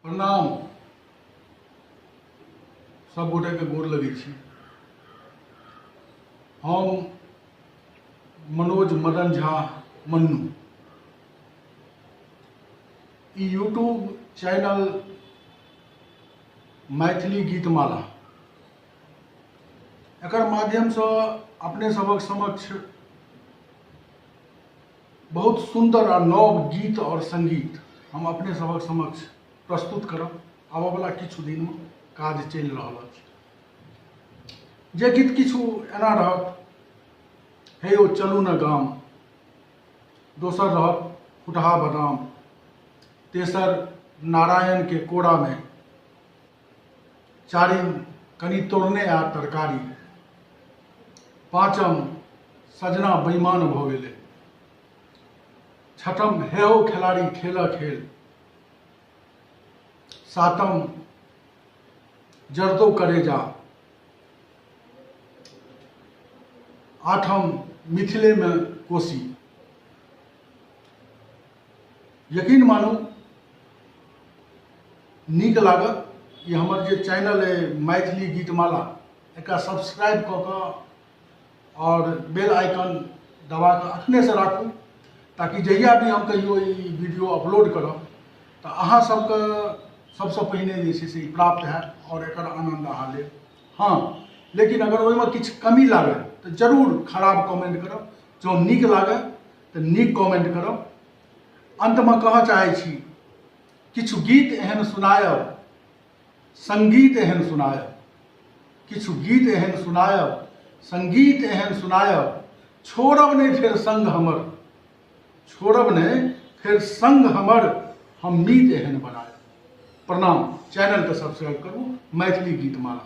प्रणाम। सब गोटे के गोर लगे छी। हम मनोज मदन झा मन्नू यूट्यूब चैनल मैथिली गीतमाला एकर माध्यम से अपने सबक समक्ष बहुत सुंदर और नव गीत और संगीत हम अपने सबक समक्ष प्रस्तुत करब। आबऽ वाला किछु दिन में काज चलि रहल अछि। जे गीत किछु एना रहत, हे ओ चलू न गाम, दोसर रहत फुटहा बादाम, तेसर नारायण के कोड़ा में, चारिम कनी तोड़ने आ तरकारी, पाँचम सजना बेईमान भ गेले, छठम हे हो खिलाड़ी खेल खेल, सातम जर्दो करेजा, आठम मिथिले में कोसी। यकीन मानू नीक लागत। ये हमर जे चैनल है मैथिली गीतमाला, एक सब्सक्राइब कऽ कऽ और बेल आइकन दबा कऽ अखने से राखू, ताकि जहिया भी हम कहियो ई वीडियो अपलोड करब तऽ अहाँ सबके सबसे पहिने जे छै से प्राप्त हैत और एकर आनंद अहाँ लेब। हाँ, लेकिन अगर ओहिमे किछु कमी लागे तो जरूर खराब कमेंट करब, जो नीक लागे तो नीक कमेंट करब। अंत में कहऽ चाहै छी, किछु गीत एहन सुनायब, संगीत एहन सुनायब, किछु गीत एहन सुनायब, संगीत एहन सुनायब, छोड़ब नहीं फेर संग हमर, छोड़ब नहीं फेर संग हमर, हम मीत एहन बनायब। प्रणाम। चैनल के सब्सक्राइब करू, मैथिली गीतमाला।